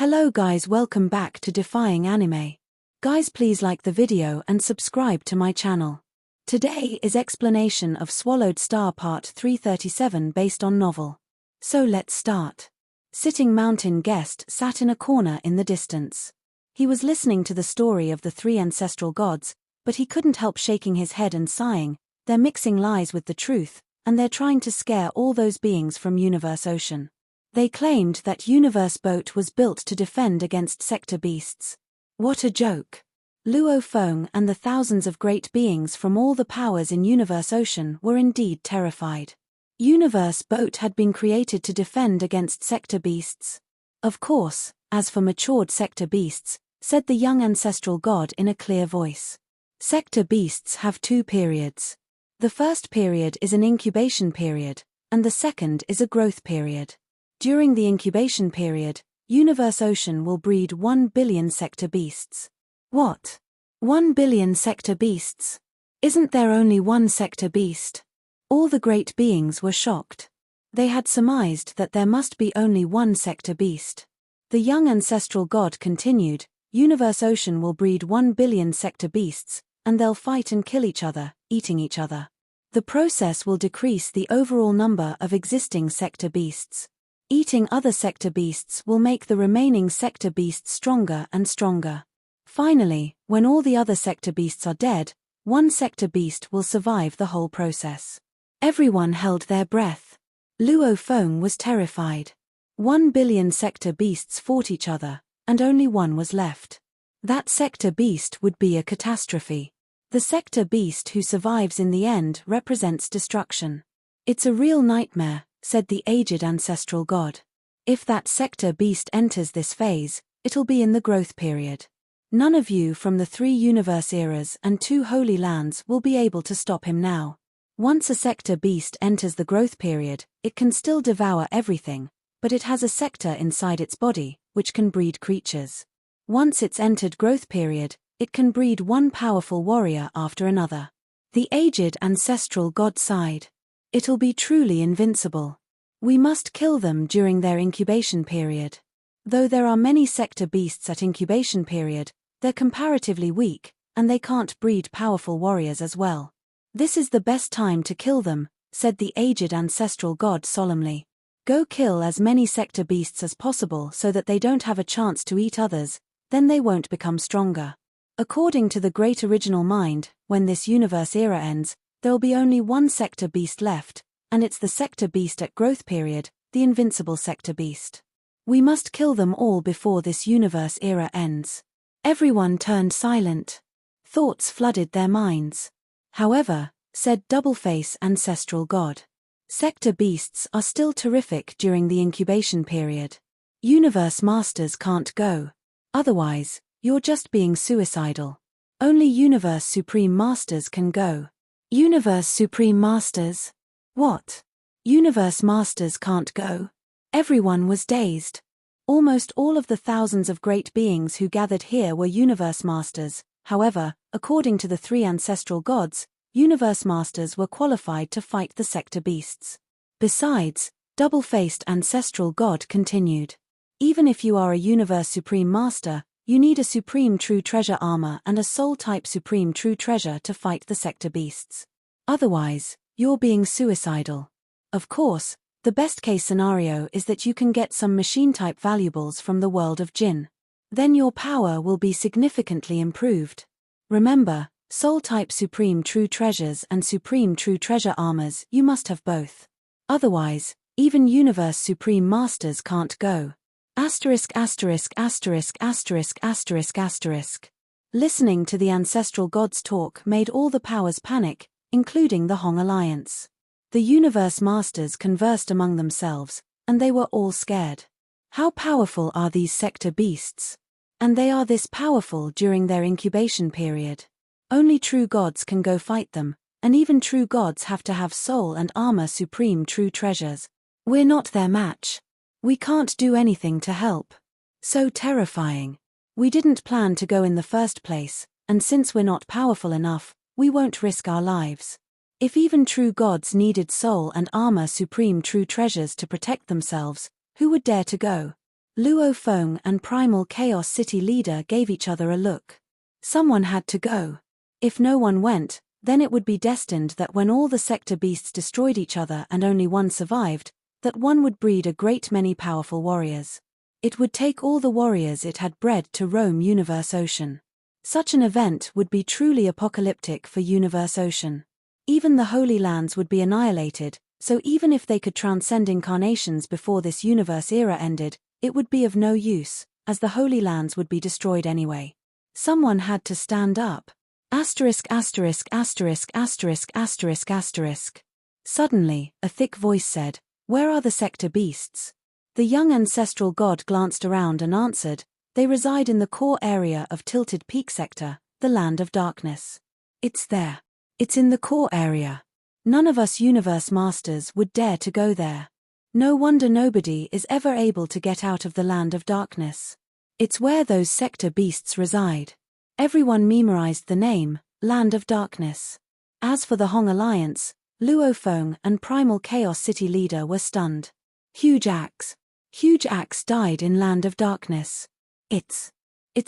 Hello guys, welcome back to Defying Anime. Guys, please like the video and subscribe to my channel. Today is explanation of Swallowed Star Part 337 based on novel. So let's start. Sitting Mountain Guest sat in a corner in the distance. He was listening to the story of the three ancestral gods, but he couldn't help shaking his head and sighing. They're mixing lies with the truth, and they're trying to scare all those beings from Universe Ocean. They claimed that Universe Boat was built to defend against sector beasts. What a joke! Luo Feng and the thousands of great beings from all the powers in Universe Ocean were indeed terrified. Universe Boat had been created to defend against sector beasts. Of course, as for matured sector beasts, said the young ancestral god in a clear voice. Sector beasts have two periods. The first period is an incubation period, and the second is a growth period. During the incubation period, Universe Ocean will breed 1 billion sector beasts. What? 1 billion sector beasts? Isn't there only one sector beast? All the great beings were shocked. They had surmised that there must be only one sector beast. The young ancestral god continued, Universe Ocean will breed 1 billion sector beasts, and they'll fight and kill each other, eating each other. The process will decrease the overall number of existing sector beasts. Eating other sector beasts will make the remaining sector beasts stronger and stronger. Finally, when all the other sector beasts are dead, one sector beast will survive the whole process. Everyone held their breath. Luo Feng was terrified. 1 billion sector beasts fought each other, and only one was left. That sector beast would be a catastrophe. The sector beast who survives in the end represents destruction. It's a real nightmare, said the aged ancestral god. If that sector beast enters this phase, it'll be in the growth period. None of you from the 3 universe eras and 2 holy lands will be able to stop him now. Once a sector beast enters the growth period, it can still devour everything, but it has a sector inside its body, which can breed creatures. Once it's entered growth period, it can breed one powerful warrior after another. The aged ancestral god sighed. It'll be truly invincible. We must kill them during their incubation period. Though there are many sector beasts at incubation period, they're comparatively weak, and they can't breed powerful warriors as well. This is the best time to kill them, said the aged ancestral god solemnly. Go kill as many sector beasts as possible so that they don't have a chance to eat others, then they won't become stronger. According to the great original mind, when this universe era ends, there'll be only one sector beast left, and it's the sector beast at growth period, the invincible sector beast. We must kill them all before this universe era ends. Everyone turned silent. Thoughts flooded their minds. However, said Doubleface ancestral god, sector beasts are still terrific during the incubation period. Universe masters can't go. Otherwise, you're just being suicidal. Only Universe Supreme Masters can go. Universe Supreme Masters? What? Universe Masters can't go? Everyone was dazed. Almost all of the thousands of great beings who gathered here were Universe Masters. However, according to the 3 ancestral gods, Universe Masters were qualified to fight the sector beasts. Besides, double-faced ancestral god continued. Even if you are a Universe Supreme Master, you need a Supreme True Treasure armor and a Soul-type Supreme True Treasure to fight the sector beasts. Otherwise, you're being suicidal. Of course, the best-case scenario is that you can get some machine-type valuables from the world of Jinn. Then your power will be significantly improved. Remember, Soul-type Supreme True Treasures and Supreme True Treasure armors, you must have both. Otherwise, even Universe Supreme Masters can't go. Asterisk asterisk asterisk asterisk asterisk asterisk. Listening to the ancestral gods talk made all the powers panic, including the Hong Alliance. The Universe Masters conversed among themselves, and they were all scared. How powerful are these sector beasts? And they are this powerful during their incubation period. Only true gods can go fight them, and even true gods have to have soul and armor supreme true treasures. We're not their match. We can't do anything to help. So terrifying. We didn't plan to go in the first place, and since we're not powerful enough, we won't risk our lives. If even true gods needed soul and armor supreme true treasures to protect themselves, who would dare to go? Luo Feng and Primal Chaos City leader gave each other a look. Someone had to go. If no one went, then it would be destined that when all the sector beasts destroyed each other and only one survived, that one would breed a great many powerful warriors. It would take all the warriors it had bred to roam Universe Ocean. Such an event would be truly apocalyptic for Universe Ocean. Even the Holy Lands would be annihilated, so even if they could transcend incarnations before this universe era ended, it would be of no use, as the Holy Lands would be destroyed anyway. Someone had to stand up. Asterisk asterisk asterisk asterisk asterisk asterisk. Suddenly, a thick voice said, "Where are the sector beasts?" The young ancestral god glanced around and answered, "They reside in the core area of Tilted Peak Sector, the Land of Darkness." "It's there. It's in the core area. None of us universe masters would dare to go there. No wonder nobody is ever able to get out of the Land of Darkness. It's where those sector beasts reside." Everyone memorized the name, Land of Darkness. As for the Hong Alliance, Luo Feng and Primal Chaos City leader were stunned. Huge Axe. Huge Axe died in Land of Darkness. It's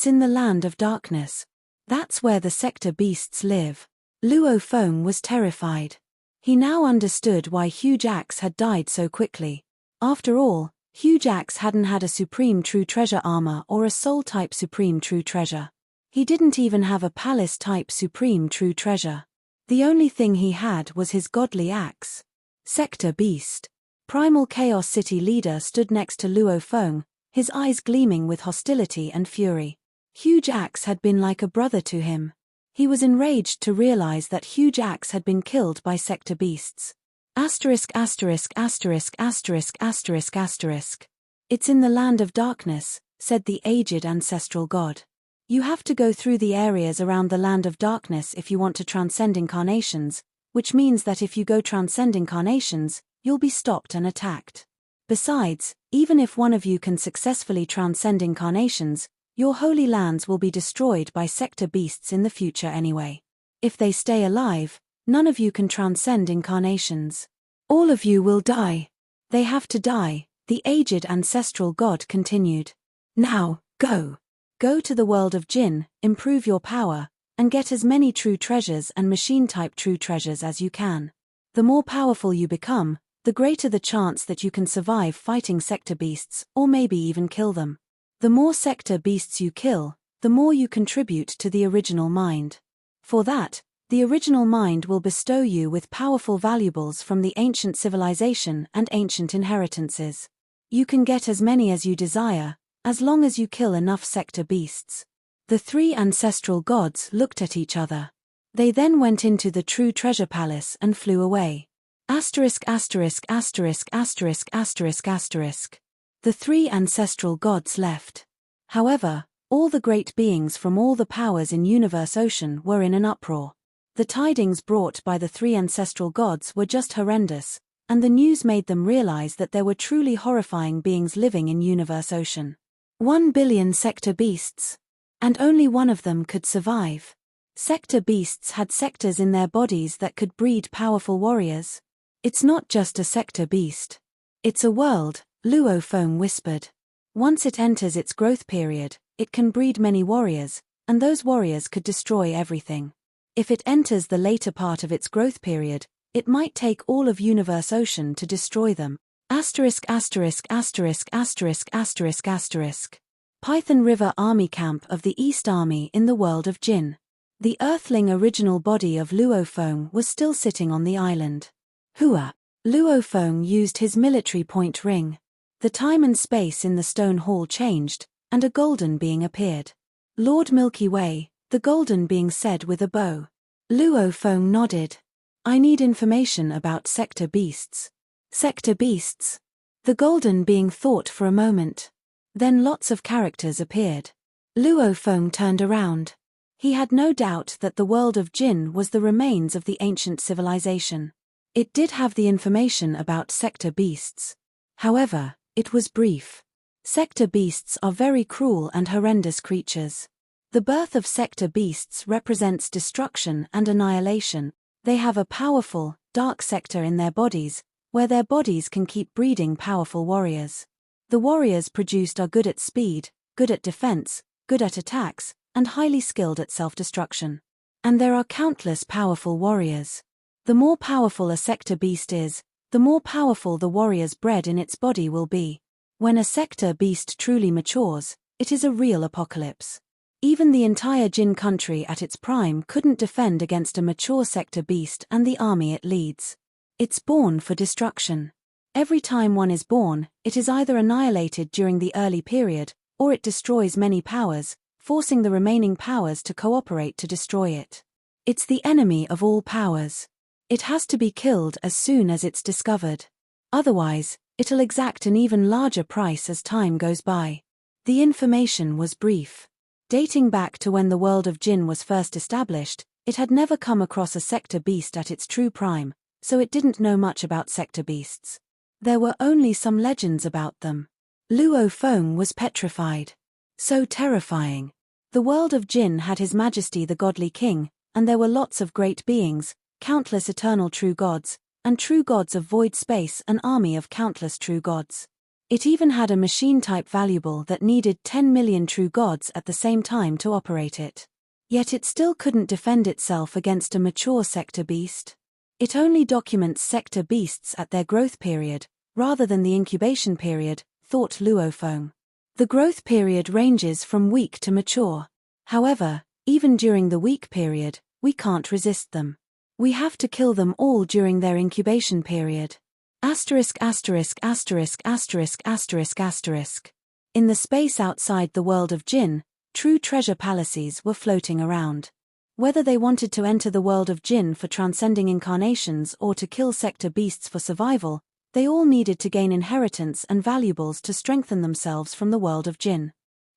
in the Land of Darkness. That's where the sector beasts live. Luo Feng was terrified. He now understood why Huge Axe had died so quickly. After all, Huge Axe hadn't had a Supreme True Treasure armor or a Soul-type Supreme True Treasure. He didn't even have a Palace-type Supreme True Treasure. The only thing he had was his godly axe. Sector Beast. Primal Chaos City leader stood next to Luo Feng, his eyes gleaming with hostility and fury. Huge Axe had been like a brother to him. He was enraged to realize that Huge Axe had been killed by sector beasts. Asterisk asterisk asterisk asterisk asterisk asterisk. "It's in the Land of Darkness," said the aged ancestral god. "You have to go through the areas around the Land of Darkness if you want to transcend incarnations, which means that if you go transcend incarnations, you'll be stopped and attacked. Besides, even if one of you can successfully transcend incarnations, your holy lands will be destroyed by sector beasts in the future anyway. If they stay alive, none of you can transcend incarnations. All of you will die. They have to die," the aged ancestral god continued. "Now, go. Go to the world of Jinn, improve your power, and get as many true treasures and machine-type true treasures as you can. The more powerful you become, the greater the chance that you can survive fighting sector beasts, or maybe even kill them. The more sector beasts you kill, the more you contribute to the original mind. For that, the original mind will bestow you with powerful valuables from the ancient civilization and ancient inheritances. You can get as many as you desire, as long as you kill enough sector beasts." The three ancestral gods looked at each other. They then went into the True Treasure Palace and flew away. Asterisk asterisk asterisk asterisk asterisk asterisk. The three ancestral gods left. However, all the great beings from all the powers in Universe Ocean were in an uproar. The tidings brought by the three ancestral gods were just horrendous, and the news made them realize that there were truly horrifying beings living in Universe Ocean. 1 billion sector beasts. And only one of them could survive. Sector beasts had sectors in their bodies that could breed powerful warriors. "It's not just a sector beast. It's a world," Luo Feng whispered. "Once it enters its growth period, it can breed many warriors, and those warriors could destroy everything. If it enters the later part of its growth period, it might take all of Universe Ocean to destroy them." Asterisk asterisk asterisk asterisk asterisk asterisk. Python River Army Camp of the East Army in the world of Jinn. The earthling original body of Luo Feng was still sitting on the island. Hua. Luo Feng used his military point ring. The time and space in the stone hall changed, and a golden being appeared. "Lord Milky Way," the golden being said with a bow. Luo Feng nodded. "I need information about sector beasts." "Sector beasts?" The golden being thought for a moment. Then lots of characters appeared. Luo Feng turned around. He had no doubt that the world of Jinn was the remains of the ancient civilization. It did have the information about sector beasts. However, it was brief. Sector beasts are very cruel and horrendous creatures. The birth of sector beasts represents destruction and annihilation. They have a powerful, dark sector in their bodies, where their bodies can keep breeding powerful warriors. The warriors produced are good at speed, good at defense, good at attacks, and highly skilled at self-destruction. And there are countless powerful warriors. The more powerful a sector beast is, the more powerful the warriors bred in its body will be. When a sector beast truly matures, it is a real apocalypse. Even the entire Jinn country at its prime couldn't defend against a mature sector beast and the army it leads. It's born for destruction. Every time one is born, it is either annihilated during the early period, or it destroys many powers, forcing the remaining powers to cooperate to destroy it. It's the enemy of all powers. It has to be killed as soon as it's discovered. Otherwise, it'll exact an even larger price as time goes by. The information was brief. Dating back to when the world of Jinn was first established, it had never come across a sector beast at its true prime, so it didn't know much about sector beasts. There were only some legends about them. Luo Feng was petrified. So terrifying. The world of Jinn had His Majesty the Godly King, and there were lots of great beings, countless eternal true gods, and true gods of void space, an army of countless true gods. It even had a machine-type valuable that needed 10 million true gods at the same time to operate it. Yet it still couldn't defend itself against a mature sector beast. It only documents sector beasts at their growth period, rather than the incubation period, thought Luo Feng. The growth period ranges from weak to mature. However, even during the weak period, we can't resist them. We have to kill them all during their incubation period. Asterisk asterisk asterisk asterisk asterisk asterisk. In the space outside the world of Jinn, true treasure palaces were floating around. Whether they wanted to enter the world of Jinn for transcending incarnations or to kill sector beasts for survival, they all needed to gain inheritance and valuables to strengthen themselves from the world of Jinn.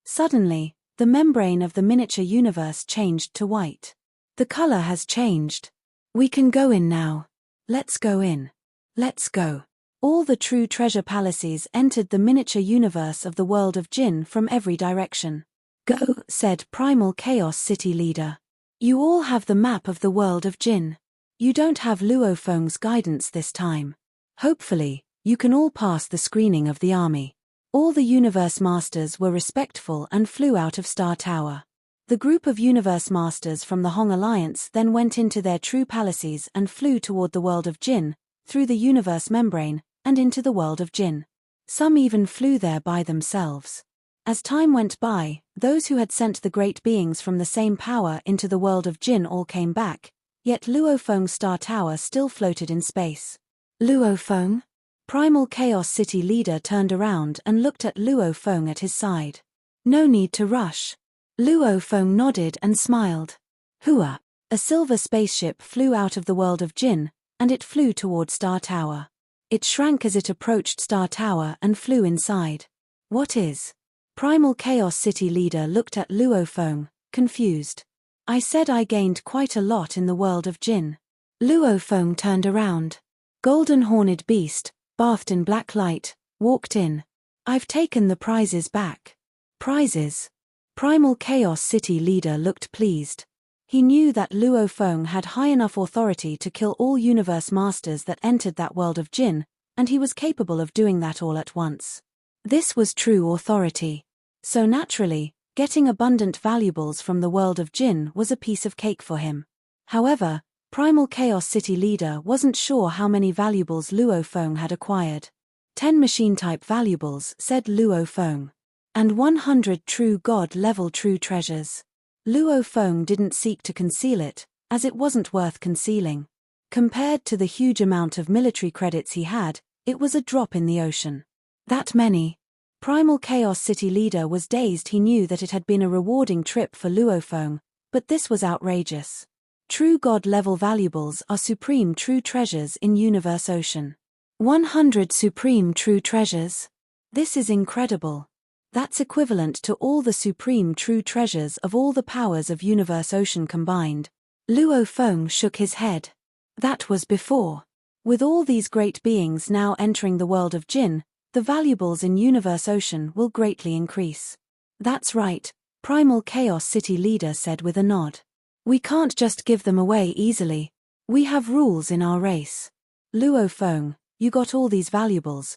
Suddenly, the membrane of the miniature universe changed to white. The color has changed. We can go in now. Let's go in. Let's go. All the true treasure palaces entered the miniature universe of the world of Jinn from every direction. Go, said Primal Chaos City leader. You all have the map of the world of Jinn. You don't have Luo Feng's guidance this time. Hopefully, you can all pass the screening of the army. All the universe masters were respectful and flew out of Star Tower. The group of universe masters from the Hong Alliance then went into their true palaces and flew toward the world of Jinn, through the universe membrane, and into the world of Jinn. Some even flew there by themselves. As time went by, those who had sent the great beings from the same power into the world of Jinn all came back, yet Luo Feng's Star Tower still floated in space. Luo Feng? Primal Chaos City leader turned around and looked at Luo Feng at his side. No need to rush. Luo Feng nodded and smiled. Hua. A silver spaceship flew out of the world of Jinn, and it flew toward Star Tower. It shrank as it approached Star Tower and flew inside. What is? Primal Chaos City leader looked at Luo Feng, confused. I said I gained quite a lot in the world of Jinn. Luo Feng turned around. Golden horned beast, bathed in black light, walked in. I've taken the prizes back. Prizes? Primal Chaos City leader looked pleased. He knew that Luo Feng had high enough authority to kill all universe masters that entered that world of Jinn, and he was capable of doing that all at once. This was true authority. So naturally, getting abundant valuables from the world of Jinn was a piece of cake for him. However, Primal Chaos City leader wasn't sure how many valuables Luo Feng had acquired. 10 machine-type valuables, said Luo Feng. And 100 true god-level true treasures. Luo Feng didn't seek to conceal it, as it wasn't worth concealing. Compared to the huge amount of military credits he had, it was a drop in the ocean. That many? Primal Chaos City leader was dazed. He knew that it had been a rewarding trip for Luo Feng, but this was outrageous. True god-level valuables are supreme true treasures in Universe Ocean. 100 supreme true treasures? This is incredible. That's equivalent to all the supreme true treasures of all the powers of Universe Ocean combined. Luo Feng shook his head. That was before. With all these great beings now entering the world of Jinn, the valuables in Universe Ocean will greatly increase. That's right, Primal Chaos City leader said with a nod. We can't just give them away easily. We have rules in our race. Luo Feng, you got all these valuables,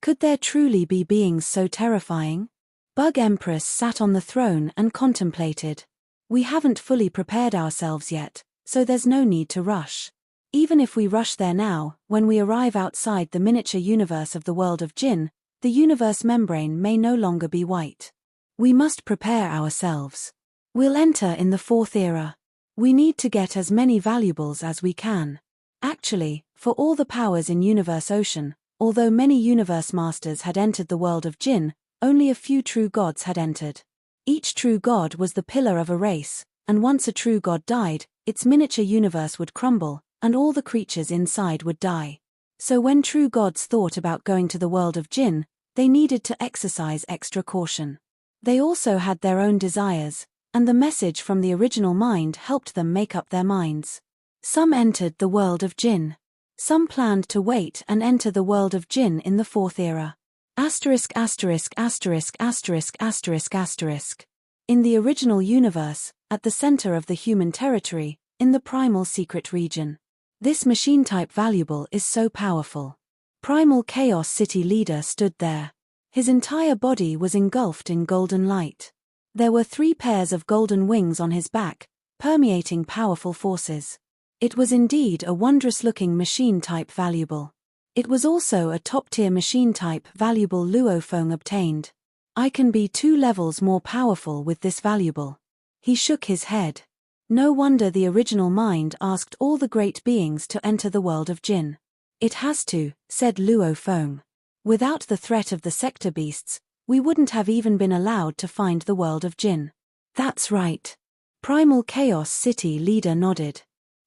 Could there truly be beings so terrifying? Bug Empress sat on the throne and contemplated. We haven't fully prepared ourselves yet, so there's no need to rush. Even if we rush there now, when we arrive outside the miniature universe of the world of Jinn, the universe membrane may no longer be white. We must prepare ourselves. We'll enter in the fourth era. We need to get as many valuables as we can. Actually, for all the powers in Universe Ocean, although many universe masters had entered the world of Jinn, only a few true gods had entered. Each true god was the pillar of a race, and once a true god died, its miniature universe would crumble, and all the creatures inside would die. So when true gods thought about going to the world of Jinn, they needed to exercise extra caution. They also had their own desires, and the message from the original mind helped them make up their minds. Some entered the world of Jinn. Some planned to wait and enter the world of Jinn in the fourth era. Asterisk asterisk asterisk asterisk asterisk asterisk. In the original universe, at the center of the human territory, in the primal secret region. This machine-type valuable is so powerful. Primal Chaos City Leader stood there. His entire body was engulfed in golden light. There were 3 pairs of golden wings on his back, permeating powerful forces. It was indeed a wondrous-looking machine-type valuable. It was also a top-tier machine-type valuable Luofeng obtained. I can be 2 levels more powerful with this valuable. He shook his head. No wonder the original mind asked all the great beings to enter the world of Jinn. It has to, said Luofeng. Without the threat of the sector beasts, we wouldn't have even been allowed to find the world of Jinn. That's right. Primal Chaos City Leader nodded.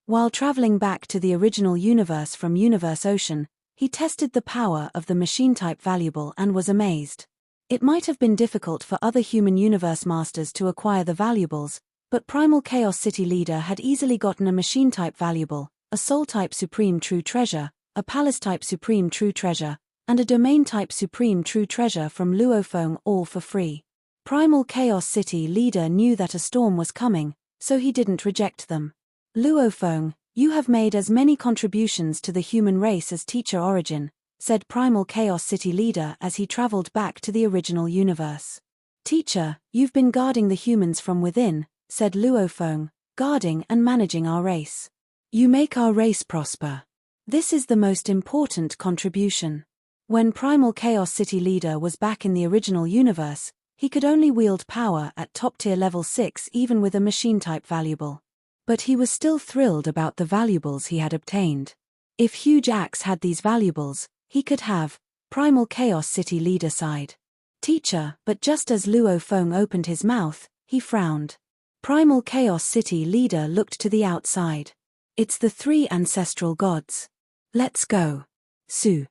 While traveling back to the original universe from Universe Ocean, he tested the power of the machine-type valuable and was amazed. It might have been difficult for other human universe masters to acquire the valuables, but Primal Chaos City Leader had easily gotten a machine-type valuable, a soul-type supreme true treasure, a palace-type supreme true treasure, and a domain-type supreme true treasure from Luofeng all for free. Primal Chaos City Leader knew that a storm was coming, so he didn't reject them. Luofeng, you have made as many contributions to the human race as Teacher Origin, said Primal Chaos City Leader as he traveled back to the original universe. Teacher, you've been guarding the humans from within, said Luofeng, guarding and managing our race. You make our race prosper. This is the most important contribution. When Primal Chaos City Leader was back in the original universe, he could only wield power at top-tier level 6 even with a machine-type valuable. But he was still thrilled about the valuables he had obtained. If Huge Axe had these valuables, he could have. Primal Chaos City Leader sighed. Teacher, but just as Luofeng opened his mouth, he frowned. Primal Chaos City leader looked to the outside. It's the three ancestral gods. Let's go. Su.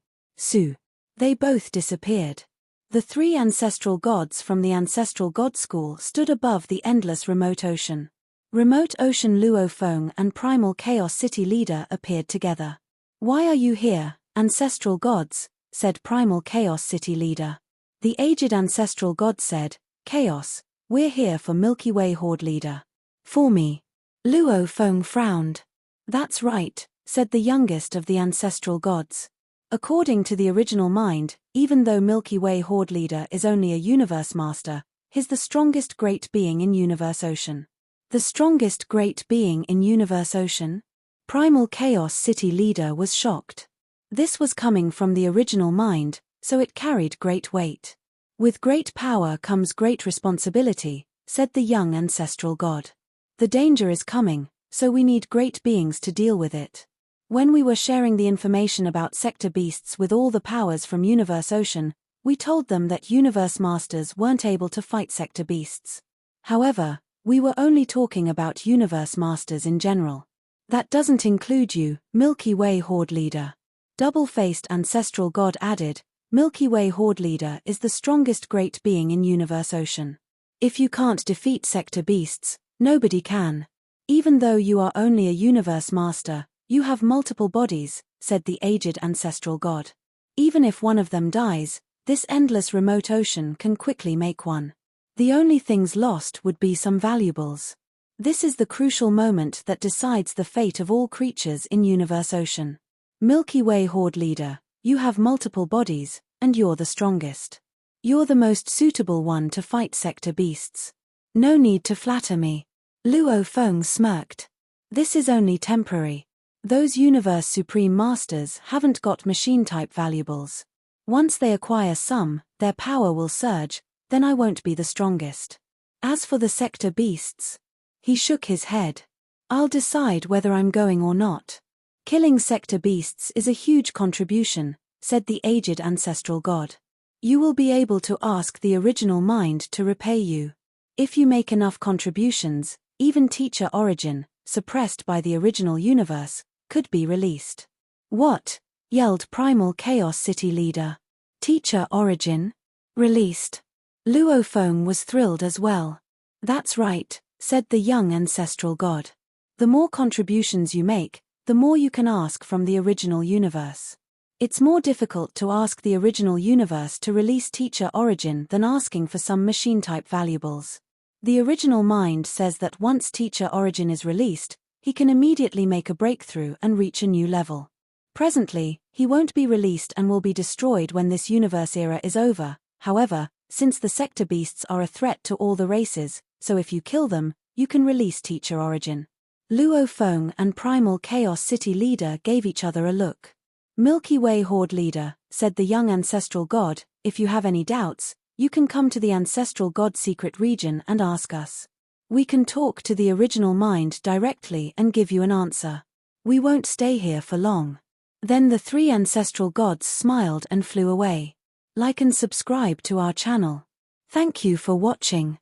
They both disappeared. The three ancestral gods from the Ancestral God School stood above the endless remote ocean. Remote Ocean Luo Feng and Primal Chaos City leader appeared together. Why are you here, ancestral gods? Said Primal Chaos City leader. The aged ancestral god said, Chaos, we're here for Milky Way Horde leader. For me. Luo Feng frowned. That's right, said the youngest of the ancestral gods. According to the original mind, even though Milky Way Horde leader is only a universe master, he's the strongest great being in Universe Ocean. The strongest great being in Universe Ocean? Primal Chaos City leader was shocked. This was coming from the original mind, so it carried great weight. With great power comes great responsibility, said the young ancestral god. The danger is coming, so we need great beings to deal with it. When we were sharing the information about sector beasts with all the powers from Universe Ocean, we told them that Universe Masters weren't able to fight sector beasts. However, we were only talking about Universe Masters in general. That doesn't include you, Milky Way Horde leader. Double-faced ancestral god added, Milky Way Horde leader is the strongest great being in Universe Ocean. If you can't defeat sector beasts, nobody can. Even though you are only a universe master, you have multiple bodies, said the aged ancestral god. Even if one of them dies, this endless remote ocean can quickly make one. The only things lost would be some valuables. This is the crucial moment that decides the fate of all creatures in Universe Ocean. Milky Way Horde leader, you have multiple bodies, and you're the strongest. You're the most suitable one to fight sector beasts. No need to flatter me. Luo Feng smirked. This is only temporary. Those Universe Supreme Masters haven't got machine-type valuables. Once they acquire some, their power will surge, then I won't be the strongest. As for the sector beasts, he shook his head. I'll decide whether I'm going or not. Killing sector beasts is a huge contribution, said the aged ancestral god. You will be able to ask the original mind to repay you. If you make enough contributions, even Teacher Origin, suppressed by the original universe, could be released. What? Yelled Primal Chaos City leader. Teacher Origin? Released. Luo Feng was thrilled as well. That's right, said the young ancestral god. The more contributions you make, the more you can ask from the original universe. It's more difficult to ask the original universe to release Teacher Origin than asking for some machine-type valuables. The original mind says that once Teacher Origin is released, he can immediately make a breakthrough and reach a new level. Presently, he won't be released and will be destroyed when this universe era is over. However, since the sector beasts are a threat to all the races, so if you kill them, you can release Teacher Origin. Luo Feng and Primal Chaos City leader gave each other a look. Milky Way Horde leader, said the young ancestral god, if you have any doubts, you can come to the ancestral god secret region and ask us. We can talk to the original mind directly and give you an answer. We won't stay here for long. Then the three ancestral gods smiled and flew away. Like and subscribe to our channel. Thank you for watching.